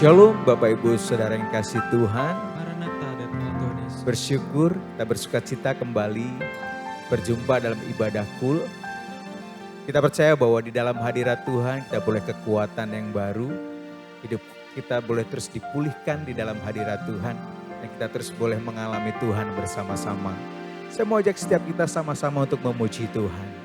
Shalom Bapak Ibu Saudara yang kasih Tuhan. Maranatha datanglah Tuhan Yesus. Bersyukur kita bersukacita kembali berjumpa dalam ibadah kul. Kita percaya bahwa di dalam hadirat Tuhan kita boleh kekuatan yang baru. Hidup kita boleh terus dipulihkan di dalam hadirat Tuhan. Dan kita terus boleh mengalami Tuhan bersama-sama. Saya mau ajak setiap kita sama-sama untuk memuji Tuhan.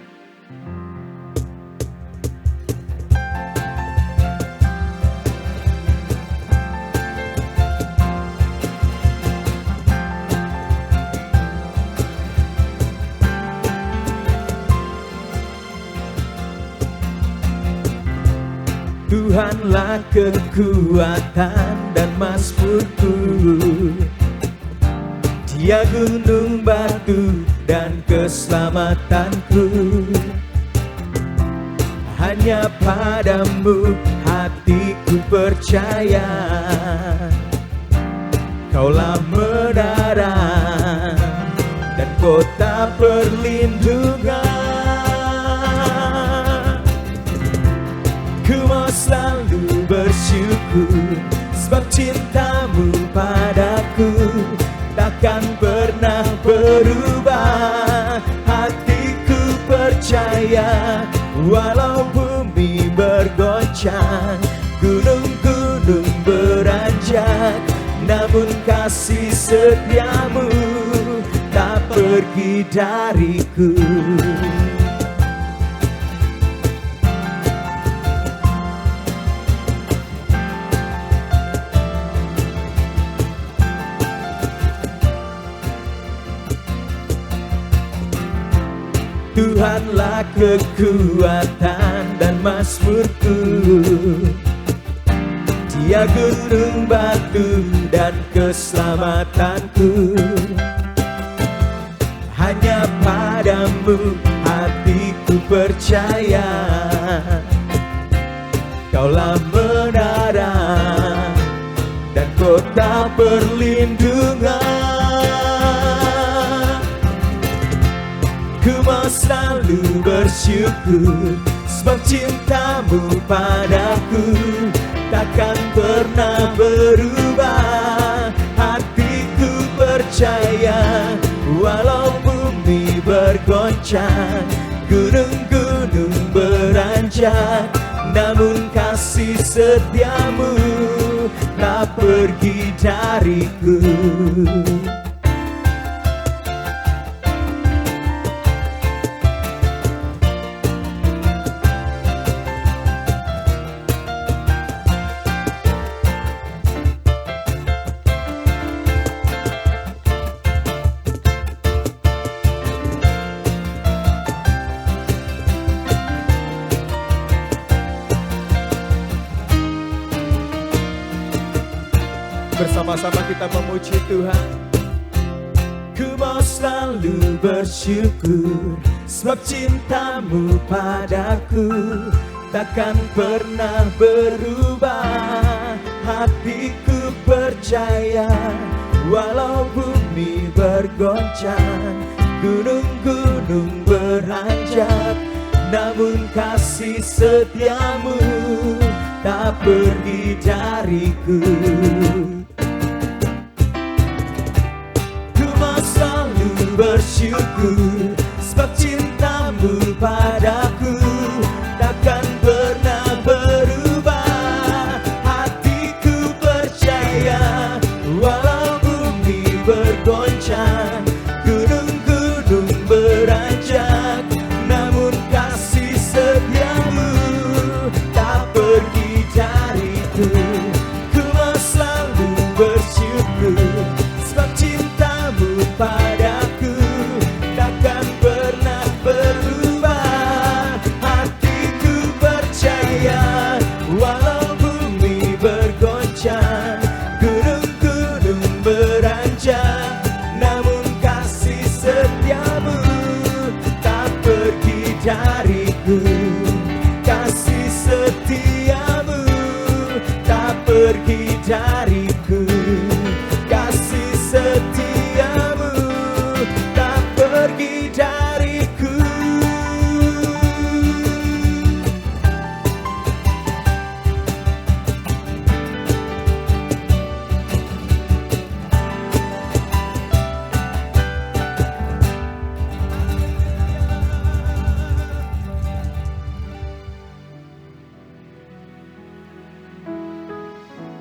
Tuhanlah kekuatan dan mazmurku, Dia gunung batu dan keselamatanku. Hanya padamu hatiku percaya, Kaulah menara dan kota perlindungan. Ku mau selalu bersyukur, sebab cintamu padaku takkan pernah berubah. Hatiku percaya, walau bumi bergoncang, gunung-gunung beranjak, namun kasih setiamu tak pergi dariku. Tuhanlah kekuatan dan mazmurku, Dia gunung batu dan keselamatanku. Hanya padamu hatiku percaya, Kaulah menara dan kota perlindungan. Ku mau selalu bersyukur, sebab cintamu padaku takkan pernah berubah. Hatiku percaya, walau bumi bergoncang, gunung-gunung beranjak, namun kasih setiamu tak pergi dariku. Bersama-sama kita memuji Tuhan. Ku mau selalu bersyukur, sebab cintamu padaku takkan pernah berubah. Hatiku percaya, walau bumi bergoncang, gunung-gunung beranjak, namun kasih setiamu tak pergi dariku. Ku mau selalu bersyukur, sebab cintamu padaku takkan pernah berubah. Hatiku percaya, walau bumi bergoncang, gunung-gunung beranjak, namun kasih setiamu tak pergi dariku. Ku mau selalu bersyukur, sebab cintamu padaku takkan pernah berubah. Hatiku percaya, walau bumi bergoncang, gunung-gunung beranjak, namun kasih setiamu tak pergi dariku. Kasih setiamu tak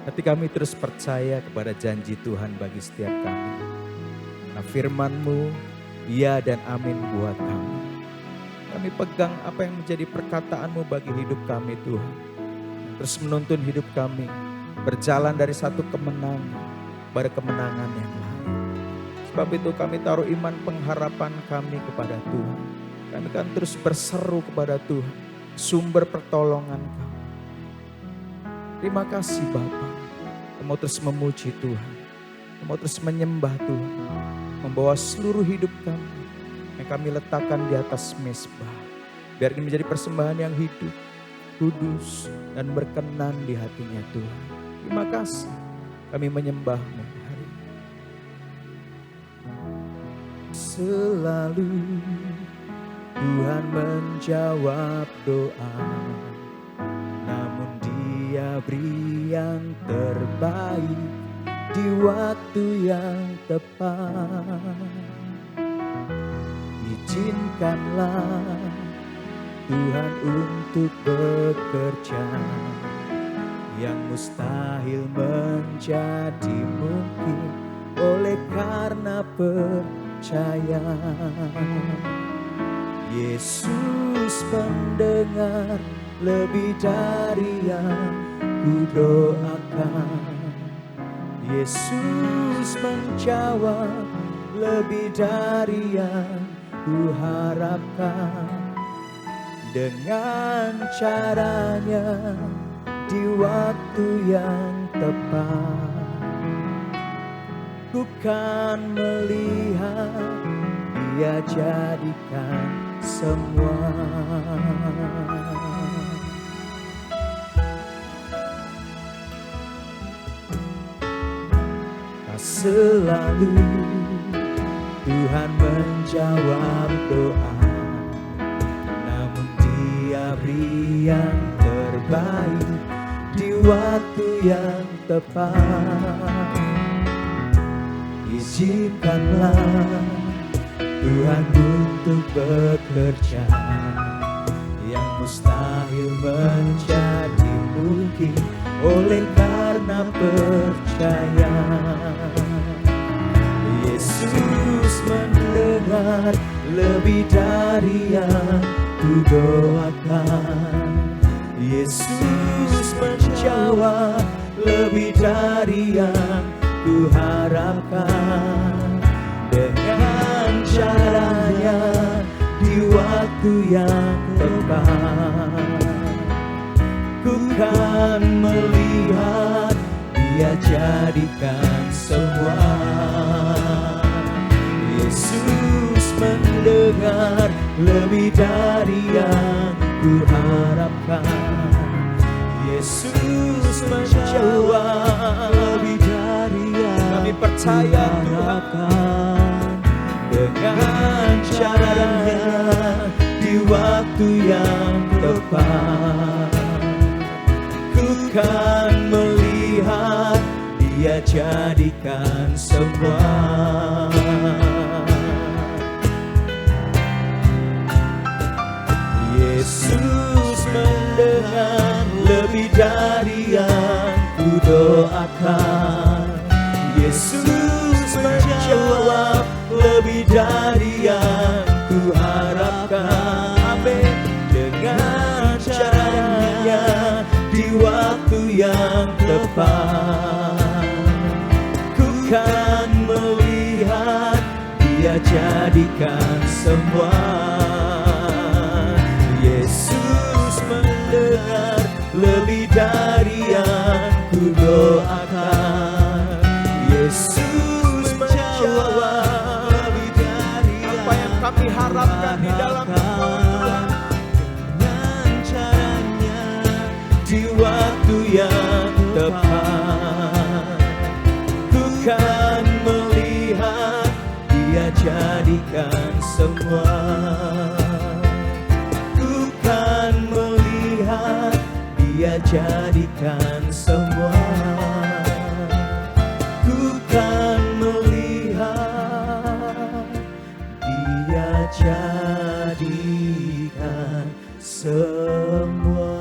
Hati kami terus percaya kepada janji Tuhan bagi setiap kami. Nah, firman-Mu, ya dan amin buat kami. Kami pegang apa yang menjadi perkataan-Mu bagi hidup kami Tuhan. Terus menuntun hidup kami, berjalan dari satu kemenangan pada kemenangan yang lain. Sebab itu kami taruh iman pengharapan kami kepada Tuhan. Kami akan terus berseru kepada Tuhan, sumber pertolongan kami. Terima kasih Bapa. Kami mau terus memuji Tuhan. Kami mau terus menyembah Tuhan. Membawa seluruh hidup kami yang kami letakkan di atas mezbah. Biar ini menjadi persembahan yang hidup, kudus, dan berkenan di hatinya Tuhan. Terima kasih. Kami menyembah-Mu hari ini. Selalu Tuhan menjawab doa. Namun Dia beri yang terbaik di waktu yang tepat. Izinkanlah Tuhan untuk bekerja, yang mustahil menjadi mungkin oleh karena percaya. Yesus mendengar lebih dari yang kudoakan. Yesus menjawab lebih dari yang kuharapkan. Dengan caranya di waktu yang tepat, ku kan melihat Dia jadikan semua. Tak selalu Tuhan menjawab doa, namun Dia beri yang terbaik di waktu yang tepat. Izinkanlah Tuhan untuk bekerja, yang mustahil menjadi mungkin oleh karena percaya. Yesus mendengar lebih dari yang kudoakan. Yesus menjawab lebih dari yang kuharapkan. Dengan caranya di waktu yang tepat, ku kan melihat Dia jadikan semua. Yesus mendengar lebih dari yang kuharapkan. Yesus menjawab lebih dari yang kami percaya Tuhan. Dengan caranya di waktu yang tepat, ku kan melihat Dia jadikan semua. Yesus mendengar lebih dari yang kudoakan. Yesus menjawab lebih dari yang kuharapkan. Amin. Dengan caranya di waktu yang tepat, ku kan melihat Dia jadikan semua. Yesus mendengar lebih dari yang kudoakan. Yesus menjawab lebih dari apa yang kami harapkan di dalam Tuhan. Dengan caranya di waktu yang tepat, ku kan melihat Dia jadikan semua. Ku kan melihat Dia jadikan semua. Ku kan melihat Dia jadikan semua.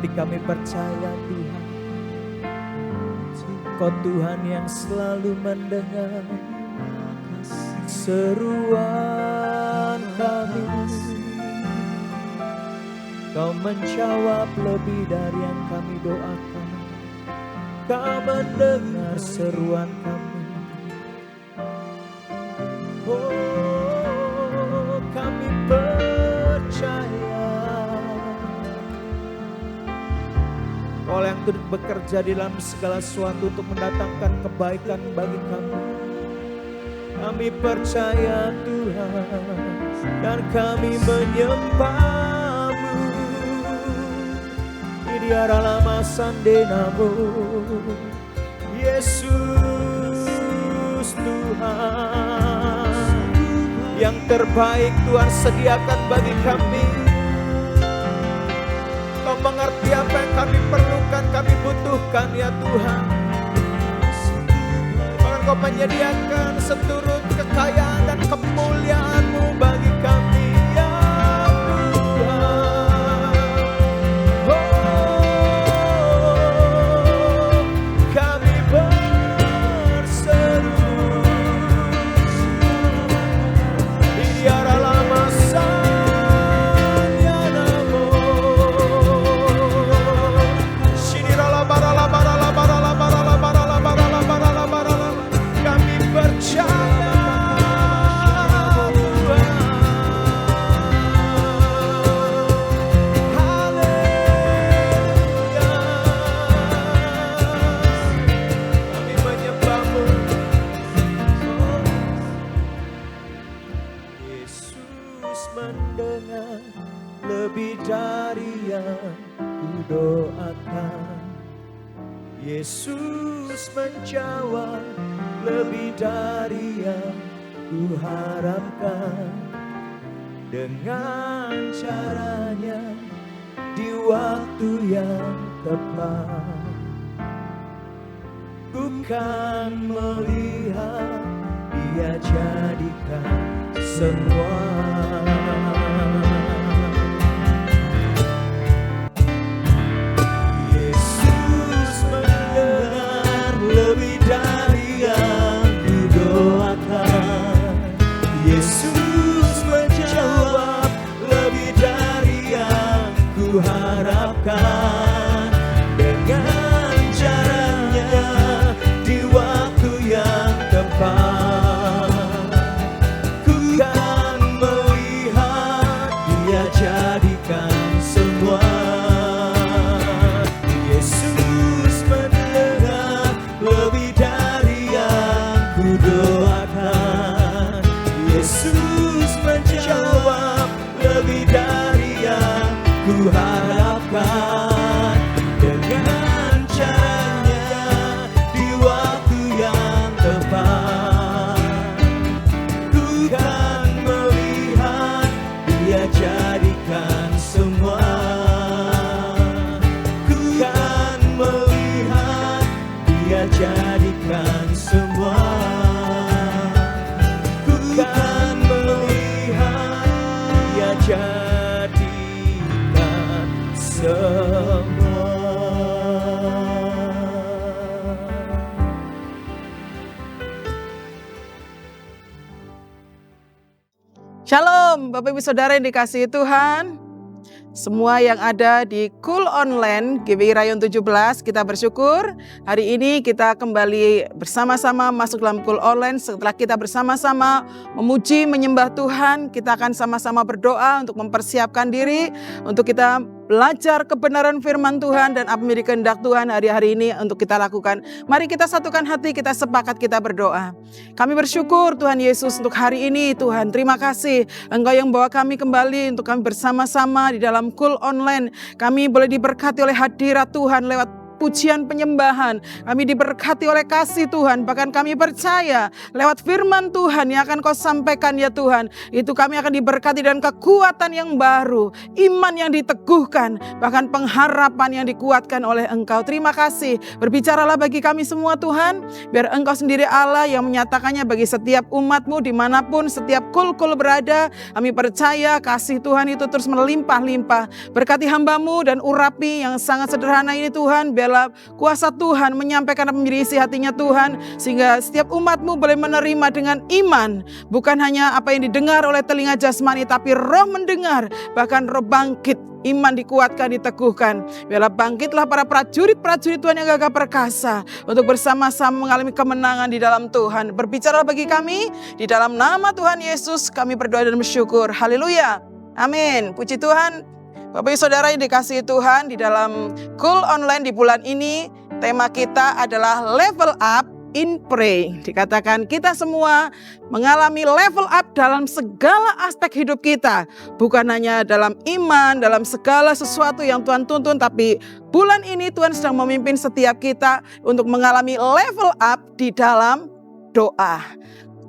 Tapi kami percaya Tuhan, Kau Tuhan yang selalu mendengar seruan kami. Kau menjawab lebih dari yang kami doakan. Kau mendengar seruan kami. Oh, kami percaya Kau yang turut bekerja di dalam segala sesuatu untuk mendatangkan kebaikan bagi kami. Kami percaya Tuhan, dan kami menyembah-Mu. Idiara lama sandenamu, Yesus Tuhan. Yang terbaik Tuhan sediakan bagi kami. Kau mengerti apa yang kami perlukan, kami butuhkan ya Tuhan. Bahkan Kau menyediakan seturut kekayaan dan kemuliaan-Mu bagi kami ya Tuhan. Oh, kami berseru di arah lama sanyanamu. Shinirala barala barala barala barala barala barala barala barala. Kami percaya Tuhan. Haleluya. Kami menyembah-Mu. Yesus mendengar lebih dari yang kudoakan. Yesus menjawab lebih dari yang kuharapkan. Dengan caranya di waktu yang tepat, bukan melihat, Dia jadikan semua. Yesus mendengar lebih dari yang kudoakan. Yesus menjawab lebih dari yang kuharapkan. Dengan caranya di waktu yang tepat, ku kan melihat, Dia jadikan semua. Yesus mendengar lebih dari yang kudoakan. Yesus menjawab lebih dari yang kuharapkan. Dengan caranya di waktu yang tepat, ku kan melihat, Dia jadikan semua. Ku kan melihat, Dia jadikan semua. Ku kan melihat, Dia jadikan semua. Shalom Bapak Ibu Saudara yang dikasihi Tuhan. Semua yang ada di Cool Online GBI Rayon 17, kita bersyukur hari ini kita kembali bersama-sama masuk dalam Cool Online. Setelah kita bersama-sama memuji, menyembah Tuhan, kita akan sama-sama berdoa untuk mempersiapkan diri untuk kita belajar kebenaran firman Tuhan dan apa menjadi kehendak Tuhan hari-hari ini untuk kita lakukan. Mari kita satukan hati, kita sepakat, kita berdoa. Kami bersyukur Tuhan Yesus untuk hari ini Tuhan. Terima kasih Engkau yang bawa kami kembali untuk kami bersama-sama di dalam Cool Online. Kami boleh diberkati oleh hadirat Tuhan lewat pujian penyembahan. Kami diberkati oleh kasih Tuhan. Bahkan kami percaya lewat firman Tuhan yang akan Kau sampaikan ya Tuhan, itu kami akan diberkati dan kekuatan yang baru, iman yang diteguhkan, bahkan pengharapan yang dikuatkan oleh Engkau. Terima kasih. Berbicaralah bagi kami semua Tuhan, biar Engkau sendiri Allah yang menyatakannya bagi setiap umat-Mu dimanapun setiap kul-kul berada. Kami percaya kasih Tuhan itu terus melimpah-limpah. Berkati hamba-Mu dan urapi yang sangat sederhana ini Tuhan. Biarlah kuasa Tuhan menyampaikan apa menjadi isi hatinya Tuhan, sehingga setiap umat-Mu boleh menerima dengan iman. Bukan hanya apa yang didengar oleh telinga jasmani, tapi roh mendengar, bahkan roh bangkit. Iman dikuatkan, diteguhkan. Biarlah bangkitlah para prajurit-prajurit Tuhan yang gagah perkasa untuk bersama-sama mengalami kemenangan di dalam Tuhan. Berbicara bagi kami, di dalam nama Tuhan Yesus kami berdoa dan bersyukur. Haleluya. Amin. Puji Tuhan. Bapak Ibu Saudara yang dikasihi Tuhan, di dalam Cool Online di bulan ini, tema kita adalah level up in pray. Dikatakan kita semua mengalami level up dalam segala aspek hidup kita. Bukan hanya dalam iman, dalam segala sesuatu yang Tuhan tuntun. Tapi bulan ini Tuhan sedang memimpin setiap kita untuk mengalami level up di dalam doa.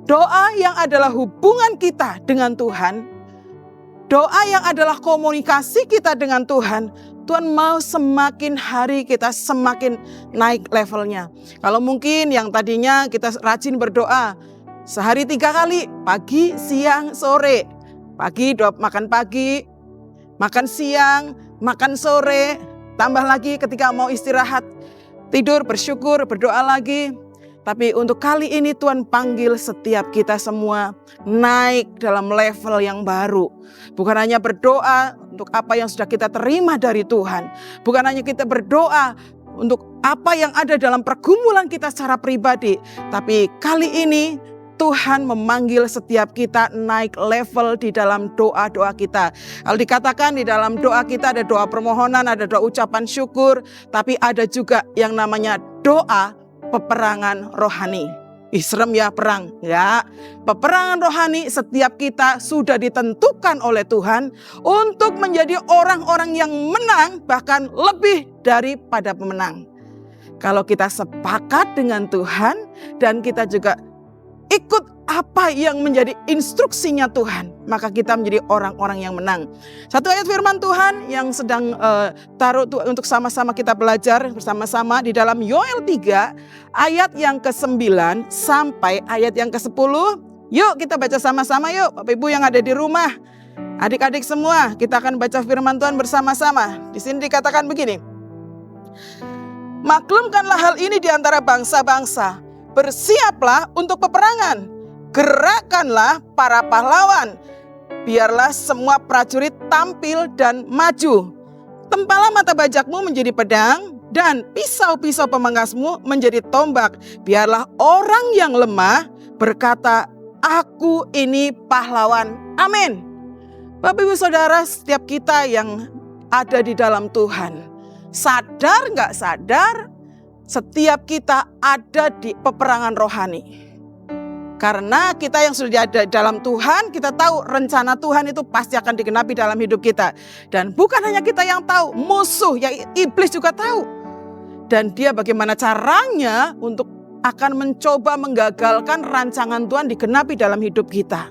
Doa yang adalah hubungan kita dengan Tuhan. Doa yang adalah komunikasi kita dengan Tuhan. Tuhan mau semakin hari kita semakin naik levelnya. Kalau mungkin yang tadinya kita rajin berdoa sehari 3 kali, pagi, siang, sore. Pagi makan pagi, makan siang, makan sore. Tambah lagi ketika mau istirahat, tidur, bersyukur, berdoa lagi. Tapi untuk kali ini Tuhan panggil setiap kita semua naik dalam level yang baru. Bukan hanya berdoa untuk apa yang sudah kita terima dari Tuhan. Bukan hanya kita berdoa untuk apa yang ada dalam pergumulan kita secara pribadi. Tapi kali ini Tuhan memanggil setiap kita naik level di dalam doa-doa kita. Kalau dikatakan di dalam doa kita ada doa permohonan, ada doa ucapan syukur. Tapi ada juga yang namanya doa peperangan rohani. Serem ya perang. Ya, peperangan rohani setiap kita sudah ditentukan oleh Tuhan untuk menjadi orang-orang yang menang, bahkan lebih daripada pemenang. Kalau kita sepakat dengan Tuhan dan kita juga ikut apa yang menjadi instruksinya Tuhan, maka kita menjadi orang-orang yang menang. Satu ayat firman Tuhan yang sedang taruh untuk sama-sama kita belajar bersama-sama di dalam Yoel 3 ayat yang ke-9 sampai ayat yang ke-10. Yuk kita baca sama-sama yuk, Bapak Ibu yang ada di rumah, adik-adik semua, kita akan baca firman Tuhan bersama-sama. Di sini dikatakan begini. Maklumkanlah hal ini di antara bangsa-bangsa. Bersiaplah untuk peperangan. Gerakkanlah para pahlawan. Biarlah semua prajurit tampil dan maju. Tempalah mata bajakmu menjadi pedang dan pisau-pisau pemangkasmu menjadi tombak. Biarlah orang yang lemah berkata, aku ini pahlawan. Amin. Bapak Ibu Saudara, setiap kita yang ada di dalam Tuhan, sadar nggak sadar, setiap kita ada di peperangan rohani. Karena kita yang sudah ada dalam Tuhan, kita tahu rencana Tuhan itu pasti akan digenapi dalam hidup kita. Dan bukan hanya kita yang tahu, musuh yang iblis juga tahu. Dan dia bagaimana caranya untuk akan mencoba menggagalkan rancangan Tuhan digenapi dalam hidup kita.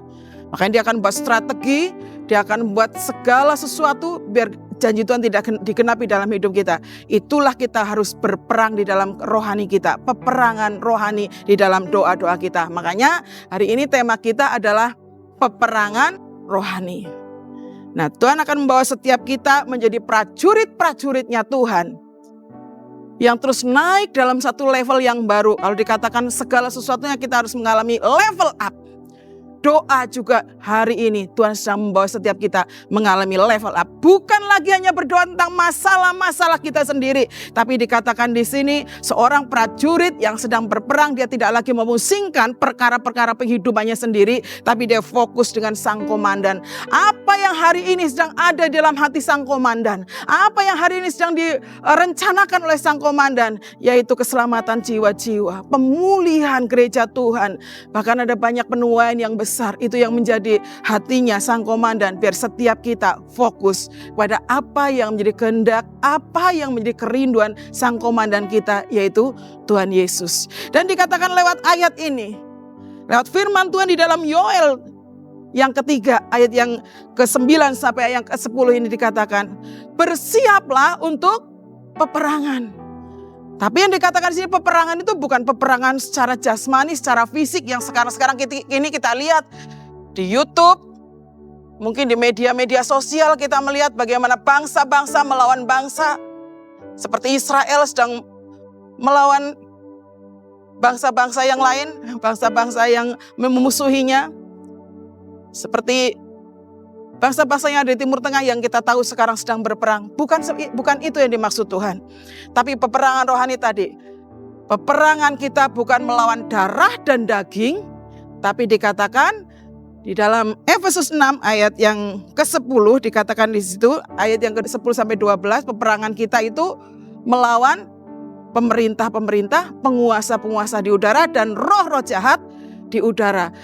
Makanya dia akan buat strategi, dia akan buat segala sesuatu biar janji Tuhan tidak digenapi dalam hidup kita. Itulah kita harus berperang di dalam rohani kita. Peperangan rohani di dalam doa-doa kita. Makanya hari ini tema kita adalah peperangan rohani. Nah, Tuhan akan membawa setiap kita menjadi prajurit-prajuritnya Tuhan. Yang terus naik dalam satu level yang baru. Kalau dikatakan segala sesuatunya kita harus mengalami level up. Doa juga hari ini Tuhan sedang membawa setiap kita mengalami level up. Bukan lagi hanya berdoa tentang masalah-masalah kita sendiri. Tapi dikatakan di sini seorang prajurit yang sedang berperang, dia tidak lagi memusingkan perkara-perkara kehidupannya sendiri. Tapi dia fokus dengan sang komandan. Apa yang hari ini sedang ada dalam hati sang komandan? Apa yang hari ini sedang direncanakan oleh sang komandan? Yaitu keselamatan jiwa-jiwa, pemulihan gereja Tuhan. Bahkan ada banyak penuaian yang besar besar, itu yang menjadi hatinya sang komandan. Biar setiap kita fokus pada apa yang menjadi kehendak, apa yang menjadi kerinduan sang komandan kita, yaitu Tuhan Yesus. Dan dikatakan lewat ayat ini, lewat firman Tuhan di dalam Yoel yang ketiga, ayat yang ke-9 sampai yang ke-10 ini dikatakan, bersiaplah untuk peperangan. Tapi yang dikatakan di sini peperangan itu bukan peperangan secara jasmani, secara fisik yang sekarang ini kita lihat di YouTube, mungkin di media-media sosial kita melihat bagaimana bangsa-bangsa melawan bangsa. Seperti Israel sedang melawan bangsa-bangsa yang lain, bangsa-bangsa yang memusuhinya. Seperti bangsa-bangsa yang ada di Timur Tengah yang kita tahu sekarang sedang berperang. Bukan itu yang dimaksud Tuhan. Tapi peperangan rohani tadi. Peperangan kita bukan melawan darah dan daging. Tapi dikatakan di dalam Efesus 6 ayat yang ke-10 dikatakan di situ. Ayat yang ke-10 sampai 12. Peperangan kita itu melawan pemerintah-pemerintah, penguasa-penguasa di udara dan roh-roh jahat di udara.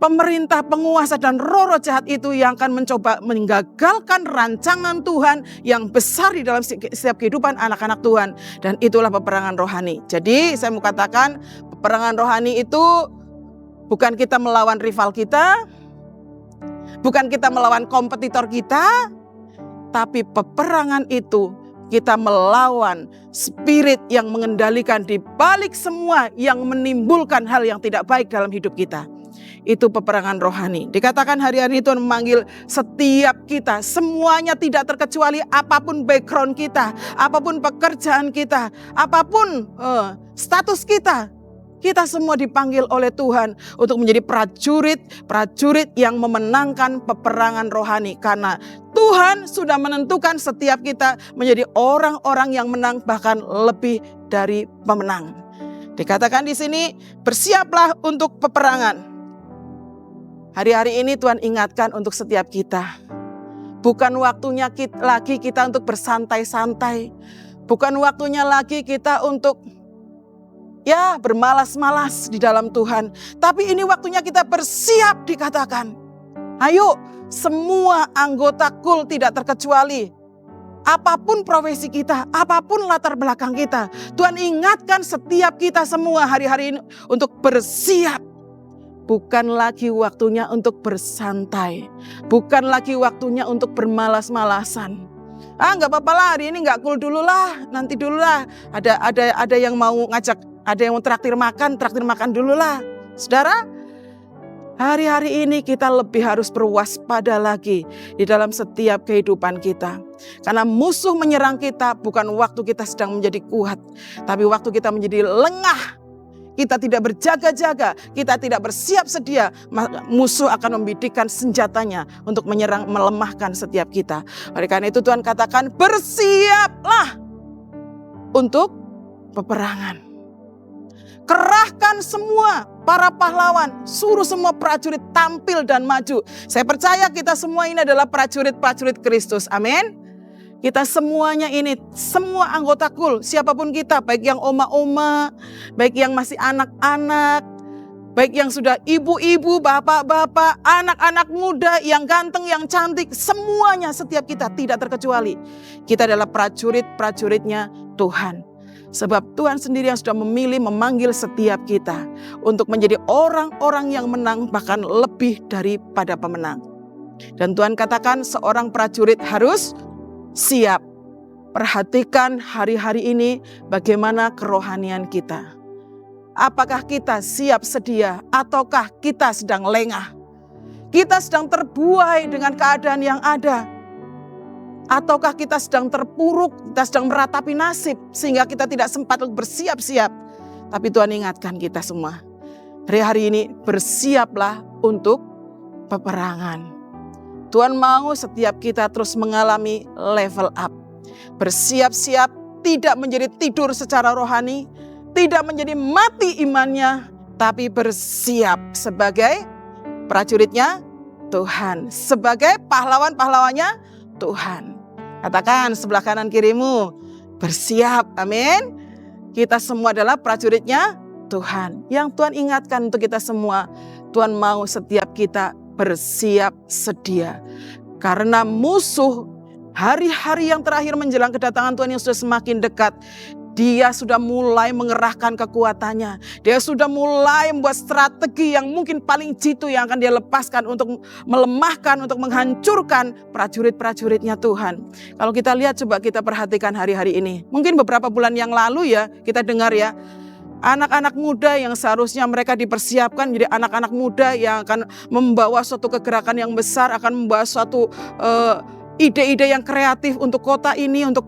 Pemerintah, penguasa, dan roh-roh jahat itu yang akan mencoba menggagalkan rancangan Tuhan yang besar di dalam setiap kehidupan anak-anak Tuhan. Dan itulah peperangan rohani. Jadi saya mau katakan peperangan rohani itu bukan kita melawan rival kita, bukan kita melawan kompetitor kita, tapi peperangan itu kita melawan spirit yang mengendalikan di balik semua yang menimbulkan hal yang tidak baik dalam hidup kita. Itu peperangan rohani. Dikatakan hari-hari Tuhan memanggil setiap kita, semuanya tidak terkecuali, apapun background kita, apapun pekerjaan kita, apapun status kita. Kita semua dipanggil oleh Tuhan untuk menjadi prajurit yang memenangkan peperangan rohani. Karena Tuhan sudah menentukan setiap kita menjadi orang-orang yang menang, bahkan lebih dari pemenang. Dikatakan di sini, bersiaplah untuk peperangan. Hari-hari ini Tuhan ingatkan untuk setiap kita. Bukan waktunya lagi kita untuk bersantai-santai. Bukan waktunya lagi kita untuk bermalas-malas di dalam Tuhan. Tapi ini waktunya kita bersiap dikatakan. Ayo semua anggota KUL tidak terkecuali. Apapun profesi kita, apapun latar belakang kita. Tuhan ingatkan setiap kita semua hari-hari ini untuk bersiap. Bukan lagi waktunya untuk bersantai. Bukan lagi waktunya untuk bermalas-malasan. Nggak apa-apa lah, hari ini nggak KUL dulu lah, nanti dulu lah. Ada yang mau ngajak, ada yang mau traktir makan dulu lah. Saudara, hari-hari ini kita lebih harus berwaspada lagi di dalam setiap kehidupan kita. Karena musuh menyerang kita bukan waktu kita sedang menjadi kuat, tapi waktu kita menjadi lengah. Kita tidak berjaga-jaga, kita tidak bersiap sedia, musuh akan membidikkan senjatanya untuk menyerang, melemahkan setiap kita. Oleh karena itu Tuhan katakan, bersiaplah untuk peperangan. Kerahkan semua para pahlawan, suruh semua prajurit tampil dan maju. Saya percaya kita semua ini adalah prajurit-prajurit Kristus, amin. Kita semuanya ini, semua anggota KUL, siapapun kita, baik yang oma-oma, baik yang masih anak-anak, baik yang sudah ibu-ibu, bapak-bapak, anak-anak muda, yang ganteng, yang cantik, semuanya setiap kita tidak terkecuali. Kita adalah prajurit-prajuritnya Tuhan. Sebab Tuhan sendiri yang sudah memilih, memanggil setiap kita untuk menjadi orang-orang yang menang, bahkan lebih daripada pemenang. Dan Tuhan katakan seorang prajurit harus siap. Perhatikan hari-hari ini bagaimana kerohanian kita. Apakah kita siap sedia ataukah kita sedang lengah? Kita sedang terbuai dengan keadaan yang ada. Ataukah kita sedang terpuruk, kita sedang meratapi nasib sehingga kita tidak sempat bersiap-siap. Tapi Tuhan ingatkan kita semua. Hari-hari ini bersiaplah untuk peperangan. Tuhan mau setiap kita terus mengalami level up. Bersiap-siap tidak menjadi tidur secara rohani, tidak menjadi mati imannya, tapi bersiap sebagai prajuritnya Tuhan, sebagai pahlawan-pahlawannya Tuhan. Katakan sebelah kanan kirimu, bersiap, amin. Kita semua adalah prajuritnya Tuhan. Yang Tuhan ingatkan untuk kita semua, Tuhan mau setiap kita bersiap sedia. Karena musuh hari-hari yang terakhir menjelang kedatangan Tuhan yang sudah semakin dekat, dia sudah mulai mengerahkan kekuatannya. Dia sudah mulai membuat strategi yang mungkin paling jitu yang akan dia lepaskan untuk melemahkan, untuk menghancurkan prajurit-prajuritnya Tuhan. Kalau kita lihat, coba kita perhatikan hari-hari ini. Mungkin beberapa bulan yang lalu ya, kita dengar ya, anak-anak muda yang seharusnya mereka dipersiapkan menjadi anak-anak muda yang akan membawa suatu kegerakan yang besar, akan membawa suatu ide-ide yang kreatif untuk kota ini, untuk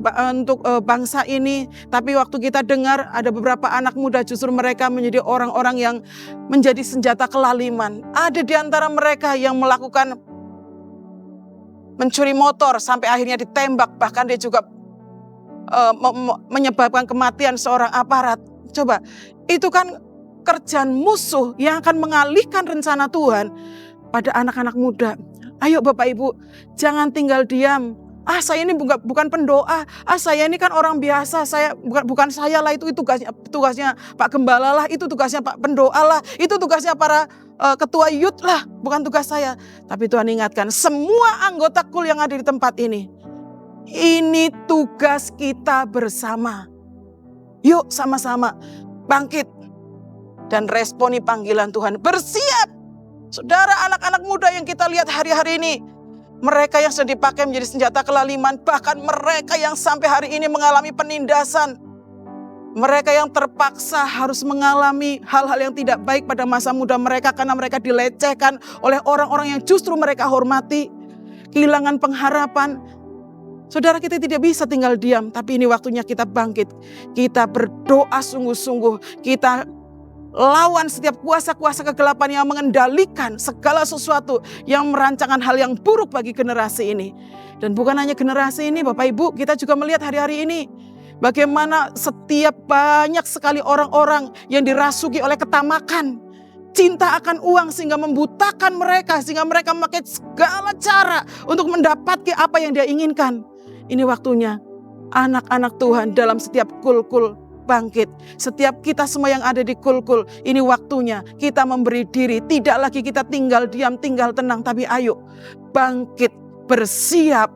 bangsa ini. Tapi waktu kita dengar ada beberapa anak muda justru mereka menjadi orang-orang yang menjadi senjata kelaliman. Ada di antara mereka yang melakukan mencuri motor sampai akhirnya ditembak. Bahkan dia juga menyebabkan kematian seorang aparat. Coba, itu kan kerjaan musuh yang akan mengalihkan rencana Tuhan pada anak-anak muda. Ayo Bapak Ibu, jangan tinggal diam. Saya ini bukan pendoa. Saya ini kan orang biasa. Saya bukan saya lah, itu tugasnya Pak Gembala lah, itu tugasnya Pak Pendoa lah, itu tugasnya para ketua youth lah, bukan tugas saya. Tapi Tuhan ingatkan semua anggota KUL yang ada di tempat ini. Ini tugas kita bersama. Yuk sama-sama bangkit dan responi panggilan Tuhan. Bersiap. Saudara, anak-anak muda yang kita lihat hari-hari ini, mereka yang sudah dipakai menjadi senjata kelaliman, bahkan mereka yang sampai hari ini mengalami penindasan. Mereka yang terpaksa harus mengalami hal-hal yang tidak baik pada masa muda mereka karena mereka dilecehkan oleh orang-orang yang justru mereka hormati. Kehilangan pengharapan. Saudara, kita tidak bisa tinggal diam, tapi ini waktunya kita bangkit. Kita berdoa sungguh-sungguh. Kita lawan setiap kuasa-kuasa kegelapan yang mengendalikan segala sesuatu yang merancangkan hal yang buruk bagi generasi ini. Dan bukan hanya generasi ini, Bapak Ibu, kita juga melihat hari-hari ini bagaimana setiap banyak sekali orang-orang yang dirasuki oleh ketamakan, cinta akan uang sehingga membutakan mereka, sehingga mereka memakai segala cara untuk mendapatkan apa yang dia inginkan. Ini waktunya anak-anak Tuhan dalam setiap kul-kul bangkit. Setiap kita semua yang ada di kul-kul, ini waktunya kita memberi diri. Tidak lagi kita tinggal diam, tinggal tenang, tapi ayo bangkit, bersiap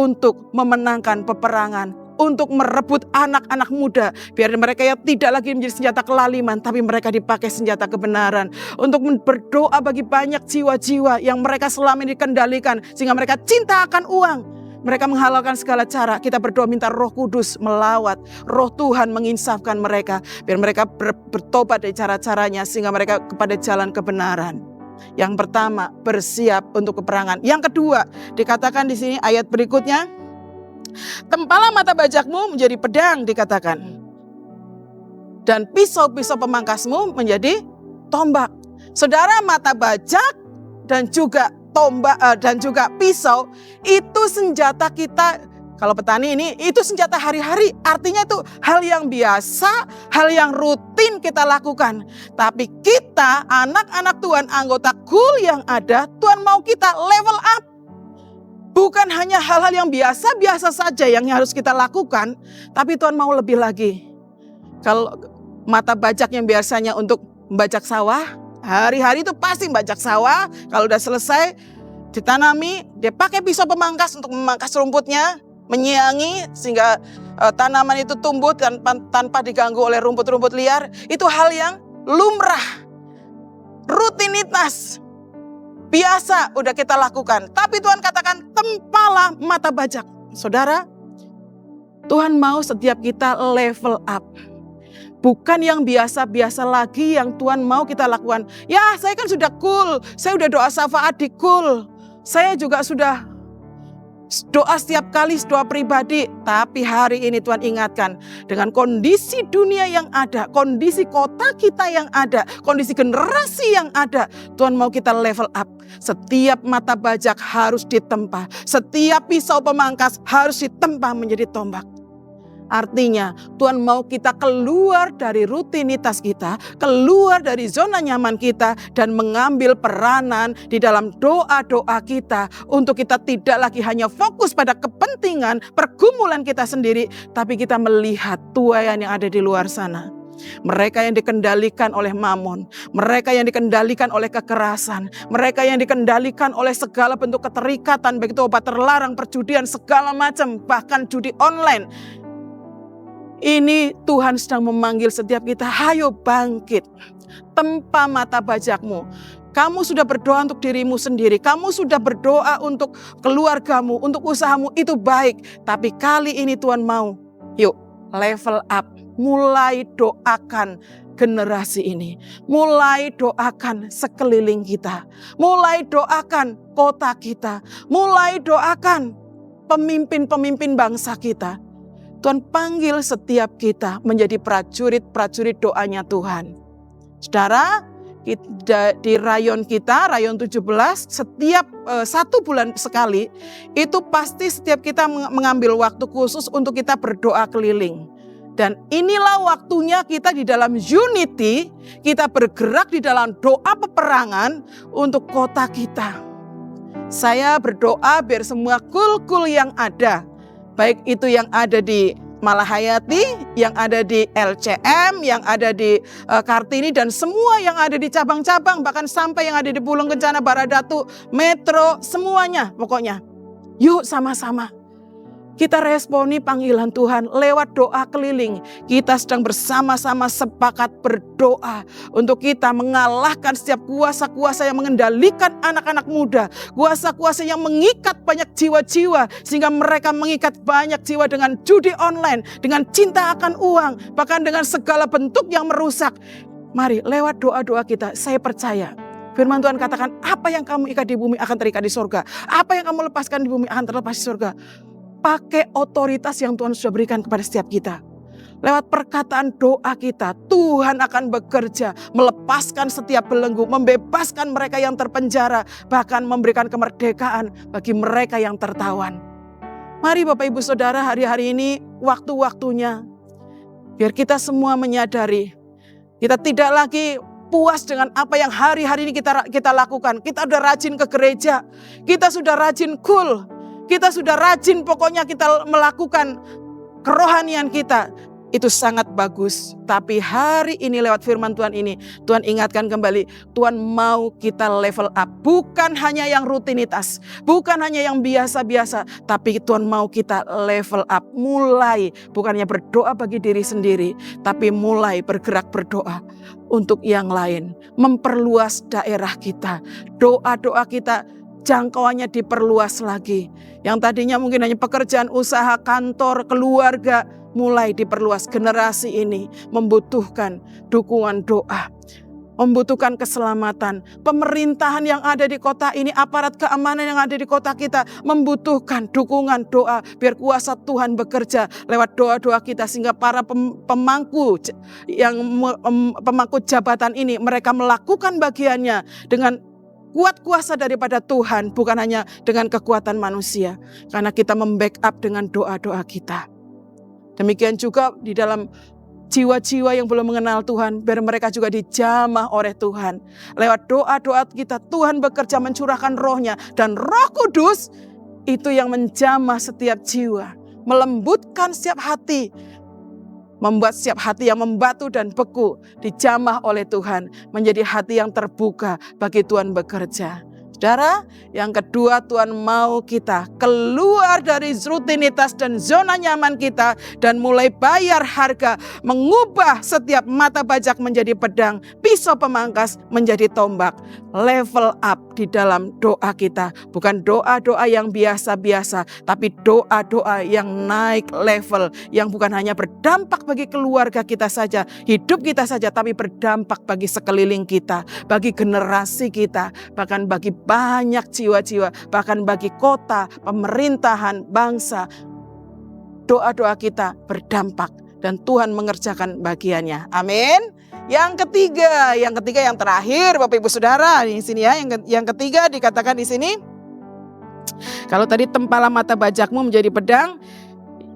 untuk memenangkan peperangan, untuk merebut anak-anak muda. Biar mereka yang tidak lagi menjadi senjata kelaliman, tapi mereka dipakai senjata kebenaran. Untuk berdoa bagi banyak jiwa-jiwa yang mereka selama ini dikendalikan, sehingga mereka cinta akan uang. Mereka menghalalkan segala cara. Kita berdoa minta Roh Kudus melawat. Roh Tuhan menginsafkan mereka. Biar mereka bertobat dari cara-caranya sehingga mereka kepada jalan kebenaran. Yang pertama, bersiap untuk peperangan. Yang kedua, dikatakan di sini ayat berikutnya, tempalah mata bajakmu menjadi pedang, dikatakan. Dan pisau-pisau pemangkasmu menjadi tombak. Saudara, mata bajak dan juga tombak dan juga pisau itu senjata kita. Kalau petani ini itu senjata hari-hari, artinya itu hal yang biasa, hal yang rutin kita lakukan. Tapi kita anak-anak Tuhan, anggota KUL yang ada, Tuhan mau kita level up. Bukan hanya hal-hal yang biasa-biasa saja yang harus kita lakukan, tapi Tuhan mau lebih lagi. Kalau mata bajak yang biasanya untuk membajak sawah, hari-hari itu pasti membajak sawah. Kalau udah selesai ditanami, dia pakai pisau pemangkas untuk memangkas rumputnya, menyiangi sehingga tanaman itu tumbuh tanpa diganggu oleh rumput-rumput liar. Itu hal yang lumrah, rutinitas, biasa udah kita lakukan. Tapi Tuhan katakan tempalah mata bajak. Saudara, Tuhan mau setiap kita level up. Bukan yang biasa-biasa lagi yang Tuhan mau kita lakukan. Ya, saya kan sudah KUL, saya udah doa syafaat di KUL. Saya juga sudah doa setiap kali, doa pribadi. Tapi hari ini Tuhan ingatkan, dengan kondisi dunia yang ada, kondisi kota kita yang ada, kondisi generasi yang ada, Tuhan mau kita level up. Setiap mata bajak harus ditempa, setiap pisau pemangkas harus ditempa menjadi tombak. Artinya Tuhan mau kita keluar dari rutinitas kita, keluar dari zona nyaman kita, dan mengambil peranan di dalam doa-doa kita untuk kita tidak lagi hanya fokus pada kepentingan pergumulan kita sendiri, tapi kita melihat tuaian yang ada di luar sana. Mereka yang dikendalikan oleh mamon, mereka yang dikendalikan oleh kekerasan, mereka yang dikendalikan oleh segala bentuk keterikatan, baik itu obat terlarang, perjudian, segala macam, bahkan judi online. Ini Tuhan sedang memanggil setiap kita, hayo bangkit, tempa mata bajakmu. Kamu sudah berdoa untuk dirimu sendiri, kamu sudah berdoa untuk keluargamu, untuk usahamu, itu baik. Tapi kali ini Tuhan mau, yuk level up, mulai doakan generasi ini. Mulai doakan sekeliling kita, mulai doakan kota kita, mulai doakan pemimpin-pemimpin bangsa kita. Tuhan panggil setiap kita menjadi prajurit-prajurit doanya Tuhan. Saudara, di rayon kita, rayon 17, setiap 1 bulan sekali, itu pasti setiap kita mengambil waktu khusus untuk kita berdoa keliling. Dan inilah waktunya kita di dalam unity, kita bergerak di dalam doa peperangan untuk kota kita. Saya berdoa biar semua kul-kul yang ada, baik itu yang ada di Malahayati, yang ada di LCM, yang ada di Kartini, dan semua yang ada di cabang-cabang, bahkan sampai yang ada di Bulung Kencana, Baradatu, Metro, semuanya pokoknya. Yuk sama-sama kita responi panggilan Tuhan lewat doa keliling. Kita sedang bersama-sama sepakat berdoa untuk kita mengalahkan setiap kuasa-kuasa yang mengendalikan anak-anak muda. Kuasa-kuasa yang mengikat banyak jiwa-jiwa, sehingga mereka mengikat banyak jiwa dengan judi online, dengan cinta akan uang, bahkan dengan segala bentuk yang merusak. Mari lewat doa-doa kita, saya percaya firman Tuhan katakan, apa yang kamu ikat di bumi akan terikat di surga. Apa yang kamu lepaskan di bumi akan terlepas di surga. Pakai otoritas yang Tuhan sudah berikan kepada setiap kita. Lewat perkataan doa kita, Tuhan akan bekerja, melepaskan setiap belenggu, membebaskan mereka yang terpenjara, bahkan memberikan kemerdekaan bagi mereka yang tertawan. Mari Bapak Ibu Saudara, hari-hari ini waktu-waktunya, biar kita semua menyadari, kita tidak lagi puas dengan apa yang hari-hari ini kita lakukan. Kita sudah rajin ke gereja, kita sudah rajin kita sudah rajin, pokoknya kita melakukan kerohanian kita. Itu sangat bagus. Tapi hari ini lewat firman Tuhan ini, Tuhan ingatkan kembali, Tuhan mau kita level up. Bukan hanya yang rutinitas, bukan hanya yang biasa-biasa, tapi Tuhan mau kita level up. Mulai, bukannya berdoa bagi diri sendiri, tapi mulai bergerak berdoa untuk yang lain. Memperluas daerah kita, doa-doa kita jangkauannya diperluas lagi. Yang tadinya mungkin hanya pekerjaan, usaha, kantor, keluarga, mulai diperluas. Generasi ini membutuhkan dukungan doa, membutuhkan keselamatan. Pemerintahan yang ada di kota ini, aparat keamanan yang ada di kota kita membutuhkan dukungan doa, biar kuasa Tuhan bekerja lewat doa-doa kita, sehingga para pemangku jabatan ini, mereka melakukan bagiannya dengan kuat kuasa daripada Tuhan, bukan hanya dengan kekuatan manusia. Karena kita membackup dengan doa-doa kita. Demikian juga di dalam jiwa-jiwa yang belum mengenal Tuhan, biar mereka juga dijamah oleh Tuhan. Lewat doa-doa kita, Tuhan bekerja mencurahkan rohnya. Dan Roh Kudus itu yang menjamah setiap jiwa, melembutkan setiap hati, membuat setiap hati yang membatu dan beku dijamah oleh Tuhan menjadi hati yang terbuka bagi Tuhan bekerja. Saudara, yang kedua, Tuhan mau kita keluar dari rutinitas dan zona nyaman kita dan mulai bayar harga, mengubah setiap mata bajak menjadi pedang, pisau pemangkas menjadi tombak. Level up di dalam doa kita, bukan doa-doa yang biasa-biasa, tapi doa-doa yang naik level, yang bukan hanya berdampak bagi keluarga kita saja, hidup kita saja, tapi berdampak bagi sekeliling kita, bagi generasi kita, bahkan bagi banyak jiwa-jiwa, bahkan bagi kota, pemerintahan, bangsa. Doa-doa kita berdampak dan Tuhan mengerjakan bagiannya. Amin. Yang ketiga yang terakhir, Bapak Ibu Saudara, di sini ya, yang ketiga dikatakan di sini, kalau tadi tempalah mata bajakmu menjadi pedang,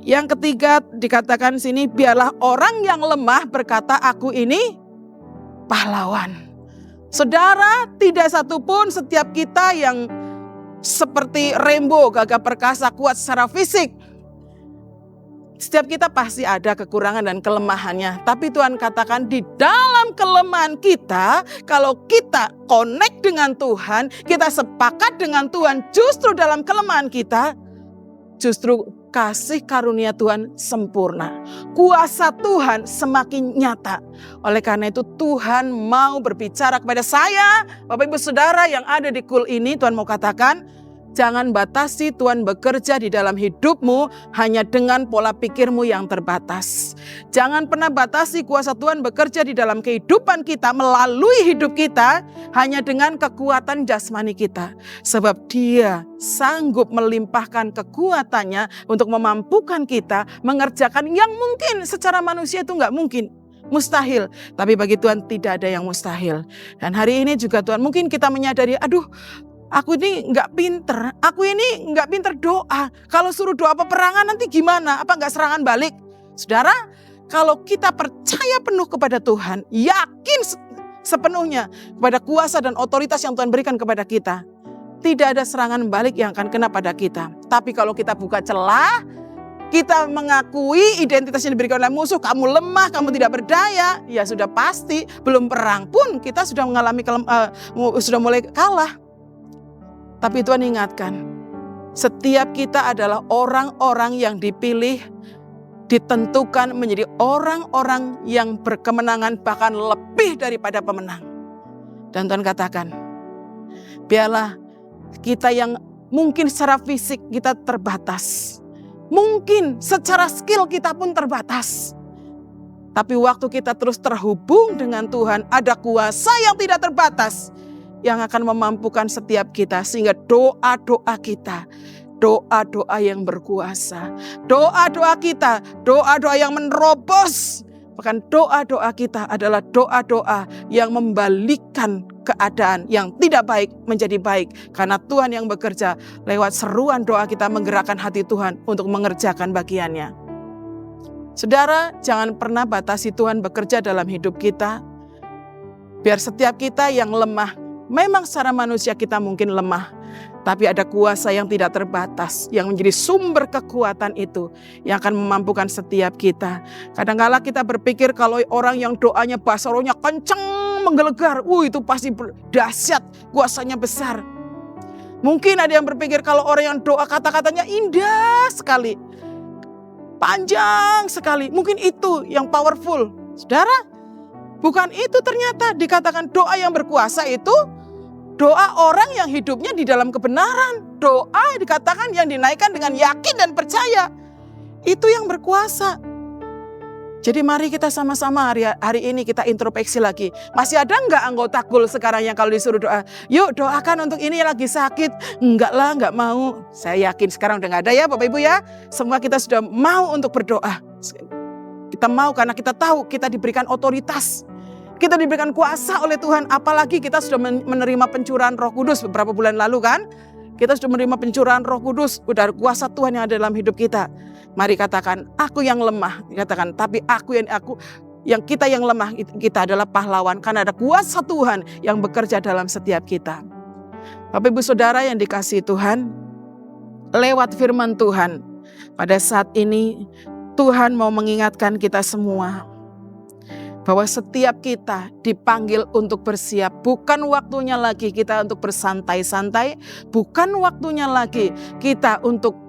yang ketiga dikatakan di sini, biarlah orang yang lemah berkata, aku ini pahlawan. Saudara, tidak satupun setiap kita yang seperti Rembo, gagah perkasa, kuat secara fisik. Setiap kita pasti ada kekurangan dan kelemahannya. Tapi Tuhan katakan di dalam kelemahan kita, kalau kita connect dengan Tuhan, kita sepakat dengan Tuhan, justru dalam kelemahan kita, justru kasih karunia Tuhan sempurna. Kuasa Tuhan semakin nyata. Oleh karena itu Tuhan mau berbicara kepada saya, Bapak Ibu Saudara yang ada di Kul ini, Tuhan mau katakan, jangan batasi Tuhan bekerja di dalam hidupmu hanya dengan pola pikirmu yang terbatas. Jangan pernah batasi kuasa Tuhan bekerja di dalam kehidupan kita melalui hidup kita hanya dengan kekuatan jasmani kita. Sebab Dia sanggup melimpahkan kekuatannya untuk memampukan kita mengerjakan yang mungkin secara manusia itu nggak mungkin. Mustahil, tapi bagi Tuhan tidak ada yang mustahil. Dan hari ini juga Tuhan mungkin kita menyadari, aku ini nggak pinter, aku ini nggak pinter doa. Kalau suruh doa peperangan nanti gimana? Apa nggak serangan balik? Saudara, kalau kita percaya penuh kepada Tuhan, yakin sepenuhnya kepada kuasa dan otoritas yang Tuhan berikan kepada kita, tidak ada serangan balik yang akan kena pada kita. Tapi kalau kita buka celah, kita mengakui identitas yang diberikan oleh musuh, kamu lemah, kamu tidak berdaya, ya sudah pasti, belum perang pun kita sudah mengalami sudah mulai kalah. Tapi Tuhan ingatkan, setiap kita adalah orang-orang yang dipilih, ditentukan menjadi orang-orang yang berkemenangan bahkan lebih daripada pemenang. Dan Tuhan katakan, biarlah kita yang mungkin secara fisik kita terbatas, mungkin secara skill kita pun terbatas. Tapi waktu kita terus terhubung dengan Tuhan, ada kuasa yang tidak terbatas yang akan memampukan setiap kita, sehingga doa-doa kita, doa-doa yang berkuasa, doa-doa kita, doa-doa yang menerobos, bahkan doa-doa kita adalah doa-doa yang membalikkan keadaan yang tidak baik menjadi baik, karena Tuhan yang bekerja lewat seruan doa kita menggerakkan hati Tuhan untuk mengerjakan bagiannya. Saudara, jangan pernah batasi Tuhan bekerja dalam hidup kita. Biar setiap kita yang lemah, memang secara manusia kita mungkin lemah, tapi ada kuasa yang tidak terbatas yang menjadi sumber kekuatan itu yang akan memampukan setiap kita. Kadang-kala kita berpikir kalau orang yang doanya bahasa rohnya kenceng menggelegar, itu pasti dahsyat, kuasanya besar. Mungkin ada yang berpikir kalau orang yang doa kata-katanya indah sekali, panjang sekali, mungkin itu yang powerful. Saudara, bukan itu ternyata dikatakan doa yang berkuasa itu doa orang yang hidupnya di dalam kebenaran. Doa dikatakan yang dinaikkan dengan yakin dan percaya. Itu yang berkuasa. Jadi mari kita sama-sama hari ini kita introspeksi lagi. Masih ada enggak anggota Kul sekarang yang kalau disuruh doa, yuk doakan untuk ini lagi sakit. Enggak lah, enggak mau. Saya yakin sekarang udah enggak ada ya Bapak Ibu ya. Semua kita sudah mau untuk berdoa. Kita mau karena kita tahu kita diberikan otoritas. Kita diberikan kuasa oleh Tuhan, apalagi kita sudah menerima pencurahan Roh Kudus beberapa bulan lalu kan. Kita sudah menerima pencurahan Roh Kudus, udah kuasa Tuhan yang ada dalam hidup kita. Mari katakan, aku yang lemah, katakan, tapi kita yang lemah, kita adalah pahlawan karena ada kuasa Tuhan yang bekerja dalam setiap kita. Bapak Ibu Saudara yang dikasihi Tuhan, lewat firman Tuhan, pada saat ini Tuhan mau mengingatkan kita semua bahwa setiap kita dipanggil untuk bersiap. Bukan waktunya lagi kita untuk bersantai-santai. Bukan waktunya lagi kita untuk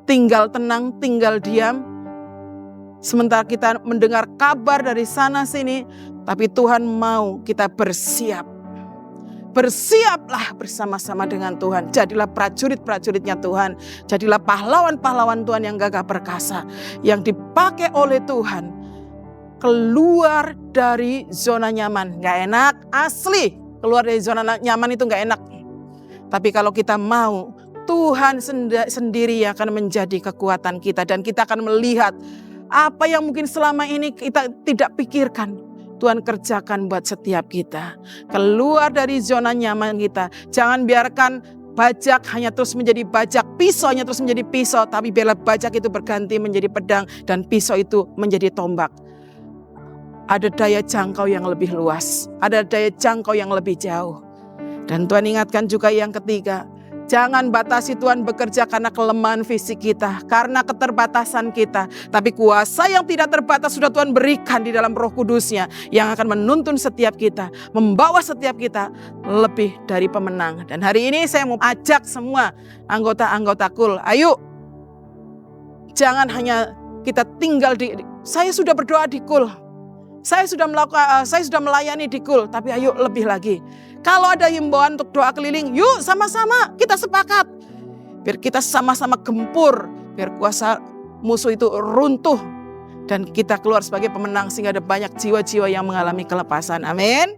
tinggal tenang, tinggal diam. Sementara kita mendengar kabar dari sana sini. Tapi Tuhan mau kita bersiap. Bersiaplah bersama-sama dengan Tuhan. Jadilah prajurit-prajuritnya Tuhan. Jadilah pahlawan-pahlawan Tuhan yang gagah perkasa. Yang dipakai oleh Tuhan. Keluar dari zona nyaman. Gak enak, asli. Keluar dari zona nyaman itu gak enak. Tapi kalau kita mau, Tuhan sendiri yang akan menjadi kekuatan kita. Dan kita akan melihat apa yang mungkin selama ini kita tidak pikirkan. Tuhan kerjakan buat setiap kita. Keluar dari zona nyaman kita. Jangan biarkan bajak hanya terus menjadi bajak, pisau hanya terus menjadi pisau. Tapi biarlah bajak itu berganti menjadi pedang dan pisau itu menjadi tombak. Ada daya jangkau yang lebih luas. Ada daya jangkau yang lebih jauh. Dan Tuhan ingatkan juga yang ketiga. Jangan batasi Tuhan bekerja karena kelemahan fisik kita, karena keterbatasan kita. Tapi kuasa yang tidak terbatas sudah Tuhan berikan di dalam Roh Kudus-Nya yang akan menuntun setiap kita, membawa setiap kita lebih dari pemenang. Dan hari ini saya mau ajak semua anggota-anggota KUL, ayo jangan hanya kita tinggal saya sudah berdoa di KUL, saya sudah melayani di KUL, tapi ayo lebih lagi. Kalau ada himbauan untuk doa keliling, yuk sama-sama kita sepakat. Biar kita sama-sama gempur, biar kuasa musuh itu runtuh. Dan kita keluar sebagai pemenang sehingga ada banyak jiwa-jiwa yang mengalami kelepasan. Amin.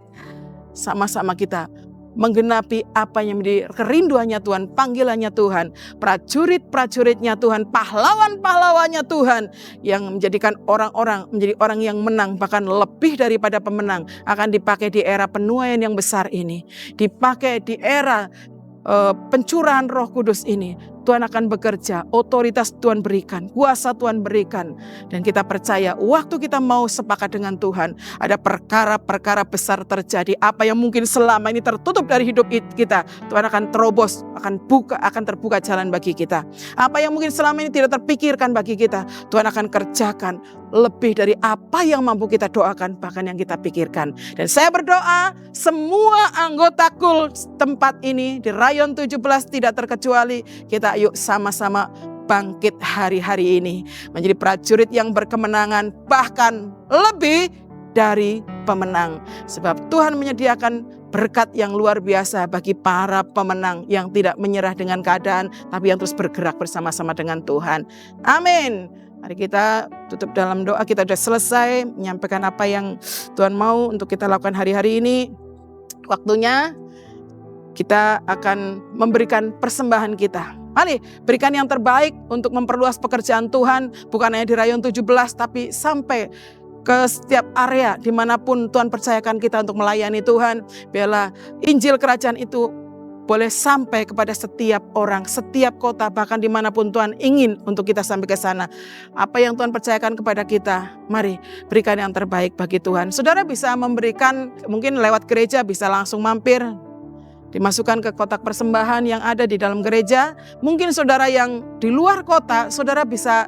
Sama-sama kita menggenapi apa yang menjadi kerinduannya Tuhan, panggilannya Tuhan, prajurit-prajuritnya Tuhan, pahlawan-pahlawannya Tuhan, yang menjadikan orang-orang menjadi orang yang menang, bahkan lebih daripada pemenang, akan dipakai di era penuaian yang besar ini, dipakai di era pencurahan Roh Kudus ini. Tuhan akan bekerja, otoritas Tuhan berikan, kuasa Tuhan berikan. Dan kita percaya waktu kita mau sepakat dengan Tuhan, ada perkara-perkara besar terjadi. Apa yang mungkin selama ini tertutup dari hidup kita, Tuhan akan terobos, akan terbuka jalan bagi kita. Apa yang mungkin selama ini tidak terpikirkan bagi kita, Tuhan akan kerjakan lebih dari apa yang mampu kita doakan, bahkan yang kita pikirkan. Dan saya berdoa semua anggota KUL tempat ini di Rayon 17 tidak terkecuali, kita yuk sama-sama bangkit hari-hari ini menjadi prajurit yang berkemenangan, bahkan lebih dari pemenang. Sebab Tuhan menyediakan berkat yang luar biasa bagi para pemenang yang tidak menyerah dengan keadaan, tapi yang terus bergerak bersama-sama dengan Tuhan. Amin. Mari kita tutup dalam doa. Kita sudah selesai menyampaikan apa yang Tuhan mau untuk kita lakukan hari-hari ini. Waktunya kita akan memberikan persembahan kita. Mari berikan yang terbaik untuk memperluas pekerjaan Tuhan. Bukan hanya di Rayon 17, tapi sampai ke setiap area dimanapun Tuhan percayakan kita untuk melayani Tuhan. Biarlah Injil Kerajaan itu boleh sampai kepada setiap orang, setiap kota, bahkan dimanapun Tuhan ingin untuk kita sampai ke sana. Apa yang Tuhan percayakan kepada kita, mari berikan yang terbaik bagi Tuhan. Saudara bisa memberikan, mungkin lewat gereja bisa langsung mampir, dimasukkan ke kotak persembahan yang ada di dalam gereja. Mungkin saudara yang di luar kota, saudara bisa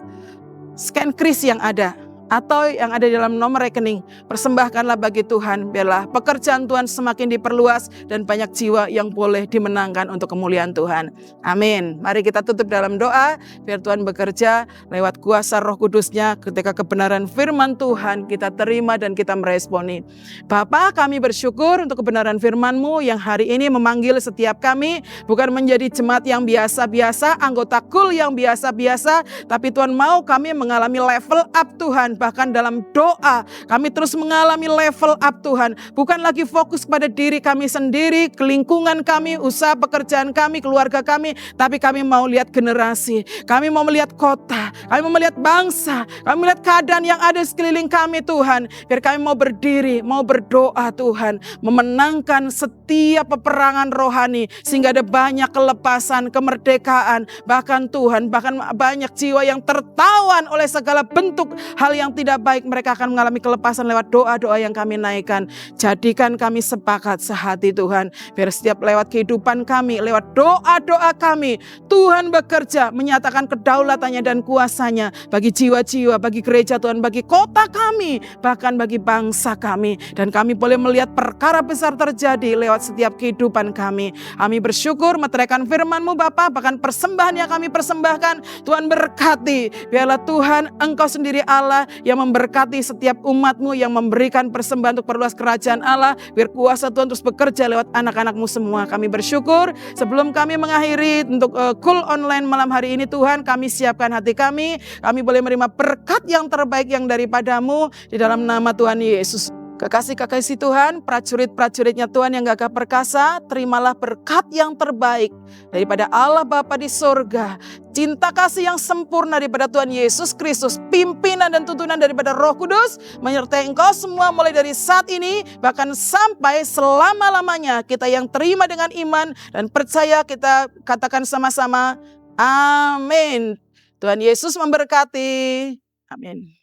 scan kris yang ada, atau yang ada di dalam nomor rekening. Persembahkanlah bagi Tuhan, biarlah pekerjaan Tuhan semakin diperluas dan banyak jiwa yang boleh dimenangkan untuk kemuliaan Tuhan. Amin. Mari kita tutup dalam doa, biar Tuhan bekerja lewat kuasa Roh Kudus-Nya. Ketika kebenaran firman Tuhan kita terima dan kita meresponi. Bapa, kami bersyukur untuk kebenaran firman-Mu yang hari ini memanggil setiap kami, bukan menjadi jemaat yang biasa-biasa, anggota KUL yang biasa-biasa, tapi Tuhan mau kami mengalami level up Tuhan. Bahkan dalam doa kami terus mengalami level up Tuhan. Bukan lagi fokus pada diri kami sendiri, lingkungan kami, usaha pekerjaan kami, keluarga kami. Tapi kami mau lihat generasi. Kami mau melihat kota. Kami mau melihat bangsa. Kami melihat keadaan yang ada sekeliling kami Tuhan. Biar kami mau berdiri, mau berdoa Tuhan. Memenangkan setiap peperangan rohani. Sehingga ada banyak kelepasan, kemerdekaan. Bahkan Tuhan, bahkan banyak jiwa yang tertawan oleh segala bentuk hal yang tidak baik, mereka akan mengalami kelepasan lewat doa-doa yang kami naikkan. Jadikan kami sepakat sehati Tuhan, biar setiap lewat kehidupan kami, lewat doa-doa kami, Tuhan bekerja menyatakan kedaulatannya dan kuasanya bagi jiwa-jiwa, bagi gereja Tuhan, bagi kota kami, bahkan bagi bangsa kami. Dan kami boleh melihat perkara besar terjadi lewat setiap kehidupan kami. Kami bersyukur meteraikan firman-Mu Bapa, bahkan persembahan yang kami persembahkan Tuhan berkati. Biarlah Tuhan Engkau sendiri Allah yang memberkati setiap umat-Mu yang memberikan persembahan untuk perluas kerajaan Allah. Biar kuasa Tuhan terus bekerja lewat anak-anak-Mu semua. Kami bersyukur. Sebelum kami mengakhiri untuk KUL online malam hari ini Tuhan, kami siapkan hati kami. Kami boleh menerima berkat yang terbaik yang daripada-Mu di dalam nama Tuhan Yesus. Kekasih-kekasih Tuhan, prajurit-prajuritnya Tuhan yang gagah perkasa, terimalah berkat yang terbaik daripada Allah Bapa di sorga. Cinta kasih yang sempurna daripada Tuhan Yesus Kristus, pimpinan dan tuntunan daripada Roh Kudus, menyertai engkau semua mulai dari saat ini, bahkan sampai selama-lamanya. Kita yang terima dengan iman dan percaya, kita katakan sama-sama, amin. Tuhan Yesus memberkati. Amin.